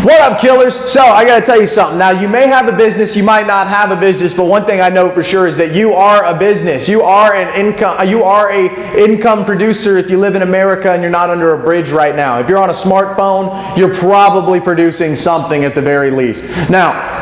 What up, killers? So I got to tell you something. Now, you may have a business, you might not have a business, but one thing I know for sure is that you are a business. You are an income producer if you live in America and you're not under a bridge right now. If you're on a smartphone, you're probably producing something at the very least. Now,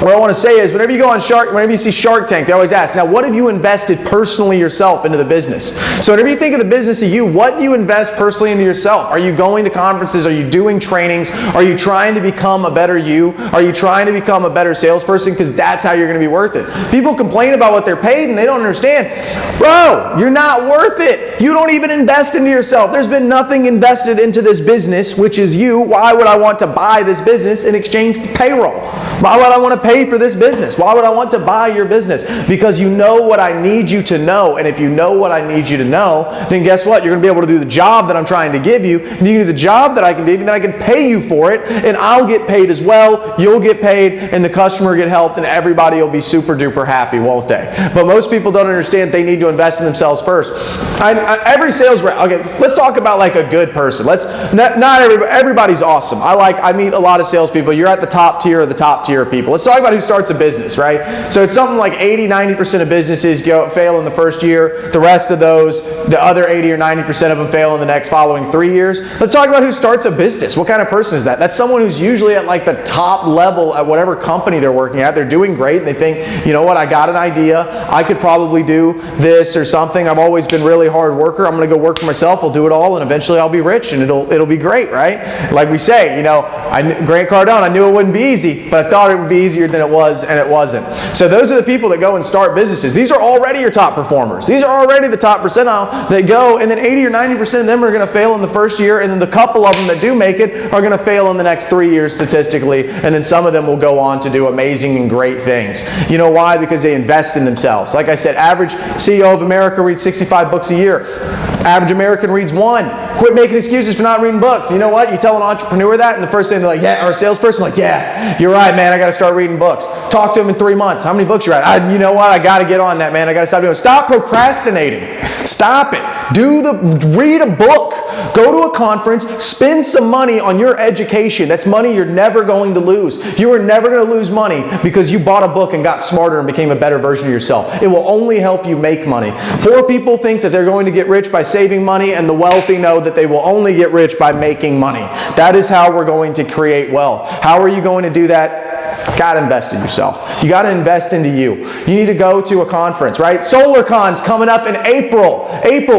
what I want to say is, whenever you see Shark Tank, they always ask, now what have you invested personally yourself into the business? So whenever you think of the business of you, what do you invest personally into yourself? Are you going to conferences? Are you doing trainings? Are you trying to become a better you? Are you trying to become a better salesperson? Because that's how you're going to be worth it. People complain about what they're paid and they don't understand. Bro, you're not worth it. You don't even invest into yourself. There's been nothing invested into this business, which is you. Why would I want to buy this business in exchange for payroll? Why would I want to pay for this business? Why would I want to buy your business? Because you know what I need you to know. And if you know what I need you to know, then guess what? You're going to be able to do the job that I'm trying to give you. And you can do the job that I can give you, then I can pay you for it. And I'll get paid as well. You'll get paid, and the customer will get helped, and everybody will be super duper happy, won't they? But most people don't understand they need to invest in themselves first. Every sales rep, okay, let's talk about like a good person. Everybody's awesome. I meet a lot of salespeople. You're at the top tier of the top tier of people. Let's talk about who starts a business, right? So it's something like 80-90% of businesses fail in the first year. The rest of those, the other 80 or 90% of them fail in the next following 3 years. Let's talk about who starts a business. What kind of person is that? That's someone who's usually at like the top level at whatever company they're working at. They're doing great, and they think, you know what, I got an idea. I could probably do this or something. I've always been really hard worker. I'm going to go work for myself. I'll do it all, and eventually I'll be rich, and it'll be great, right? Like we say, Grant Cardone, I knew it wouldn't be easy, but I thought it would be easier than it was, and it wasn't. So those are the people that go and start businesses. These are already your top performers. These are already the top percentile that go, and then 80 or 90% of them are going to fail in the first year, and then the couple of them that do make it are going to fail in the next 3 years statistically, and then some of them will go on to do amazing and great things. You know why? Because they invest in themselves. Like I said, average CEO of America reads 65 books a year. Average American reads 1. Quit making excuses for not reading books. You know what? You tell an entrepreneur that, and the first thing they're like, yeah, or a salesperson, like, yeah, you're right, man, I got to start reading books. Talk to them in 3 months. How many books you read? You know what? I got to get on that, man. I got to stop doing it. Stop procrastinating. Stop it. Read a book. Go to a conference. Spend some money on your education. That's money you're never going to lose. You are never going to lose money because you bought a book and got smarter and became a better version of yourself. It will only help you make money. Poor people think that they're going to get rich by saving money, and the wealthy know that they will only get rich by making money. That is how we're going to create wealth. How are you going to do that? Got to invest in yourself. You got to invest into you. You need to go to a conference, right? SolarCon's coming up in April.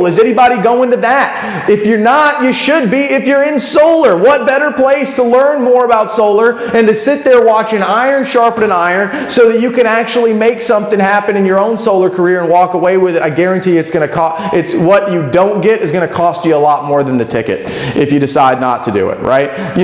Is anybody going to that? If you're not, you should be if you're in solar. What better place to learn more about solar and to sit there watching iron sharpen an iron so that you can actually make something happen in your own solar career and walk away with it. I guarantee it's going to cost, it's what you don't get is going to cost you a lot more than the ticket if you decide not to do it, right?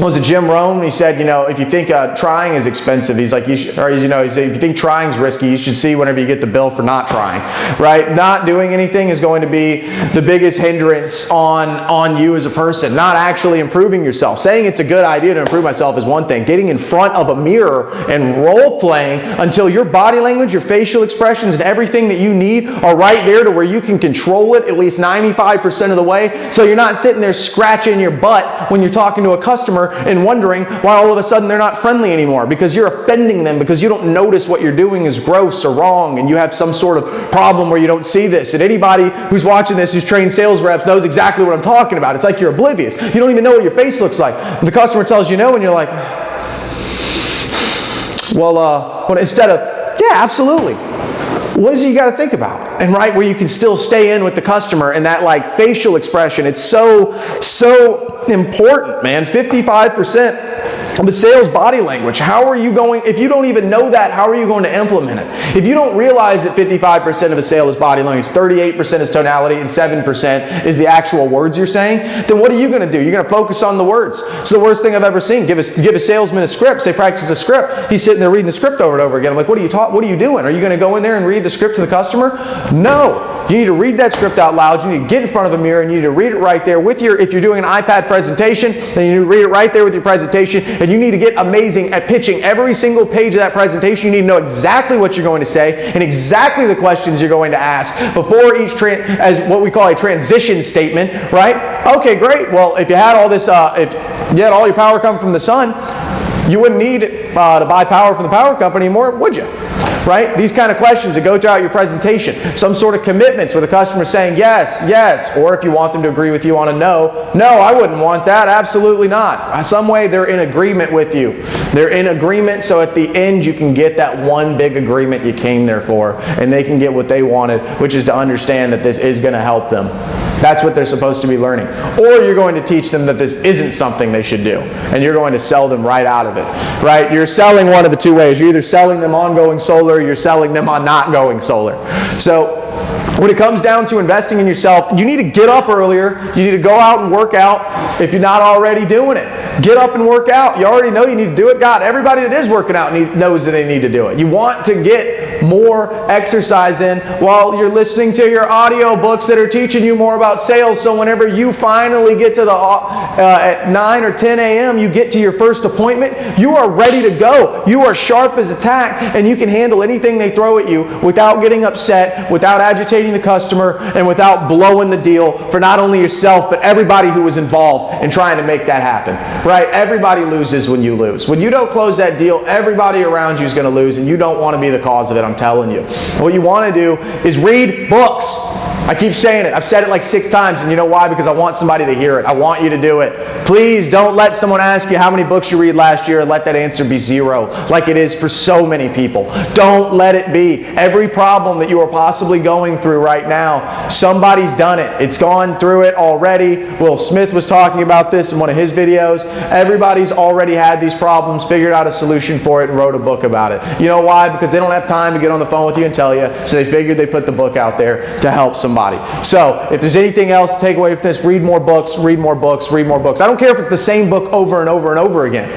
Was it Jim Rohn? He said, if you think trying is expensive, he's like, he said, if you think trying is risky, you should see whenever you get the bill for not trying, right? Not doing anything is going to be the biggest hindrance on you as a person. Not actually improving yourself. Saying it's a good idea to improve myself is one thing. Getting in front of a mirror and role playing until your body language, your facial expressions, and everything that you need are right there to where you can control it at least 95% of the way. So you're not sitting there scratching your butt when you're talking to a customer and wondering why all of a sudden they're not friendly anymore because you're offending them because you don't notice what you're doing is gross or wrong and you have some sort of problem where you don't see this. And anybody who's watching this who's trained sales reps knows exactly what I'm talking about. It's like you're oblivious. You don't even know what your face looks like. And the customer tells you no and you're like, well, instead of, yeah, absolutely. What is it you got to think about? And right where you can still stay in with the customer and that like facial expression, it's so important, man. 55% of the sales body language. How are you going, if you don't even know that, how are you going to implement it? If you don't realize that 55% of a sale is body language, 38% is tonality, and 7% is the actual words you're saying, then what are you going to do? You're going to focus on the words. It's the worst thing I've ever seen. Give a salesman a script, say practice a script. He's sitting there reading the script over and over again. I'm like, what are you doing? Are you going to go in there and read the script to the customer? No. You need to read that script out loud. You need to get in front of a mirror and you need to read it right there with your, if you're doing an iPad presentation, then you need to read it right there with your presentation, and you need to get amazing at pitching every single page of that presentation. You need to know exactly what you're going to say and exactly the questions you're going to ask before each, as what we call a transition statement, right? Okay, great. Well, if you had all this, if you had all your power come from the sun, you wouldn't need to buy power from the power company anymore, would you? Right? These kind of questions that go throughout your presentation. Some sort of commitments where the customer is saying yes, yes, or if you want them to agree with you on a no, no, I wouldn't want that, absolutely not. Some way they're in agreement with you. They're in agreement, so at the end you can get that one big agreement you came there for, and they can get what they wanted, which is to understand that this is going to help them. That's what they're supposed to be learning. Or you're going to teach them that this isn't something they should do, and you're going to sell them right out of it, right? You're selling one of the two ways. You're either selling them on going solar, or you're selling them on not going solar. So when it comes down to investing in yourself, you need to get up earlier. You need to go out and work out if you're not already doing it. Get up and work out. You already know you need to do it. God, everybody that is working out knows that they need to do it. You want to get more exercise in while you're listening to your audio books that are teaching you more about sales. So whenever you finally get to the at 9 or 10 a.m., you get to your first appointment, you are ready to go. You are sharp as a tack, and you can handle anything they throw at you without getting upset, without agitating the customer, and without blowing the deal for not only yourself, but everybody who was involved in trying to make that happen. Right? Everybody loses when you lose. When you don't close that deal, everybody around you is going to lose, and you don't want to be the cause of it, I'm telling you. What you want to do is read books. I keep saying it. I've said it like 6 times, and you know why? Because I want somebody to hear it. I want you to do it. Please don't let someone ask you how many books you read last year and let that answer be 0, like it is for so many people. Don't let it be. Every problem that you are possibly going through right now, somebody's done it. It's gone through it already. Will Smith was talking about this in one of his videos. Everybody's already had these problems, figured out a solution for it, and wrote a book about it. You know why? Because they don't have time to get on the phone with you and tell you, so they figured they put the book out there to help somebody. So if there's anything else to take away from this, read more books, read more books, read more books. I don't care if it's the same book over and over and over again,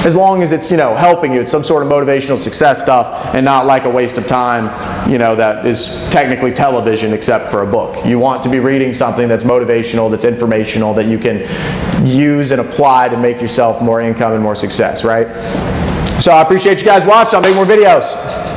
as long as it's, helping you. It's some sort of motivational success stuff and not like a waste of time, that is technically television except for a book. You want to be reading something that's motivational, that's informational, that you can use and apply to make yourself more income and more success, right? So I appreciate you guys watching. I'll make more videos.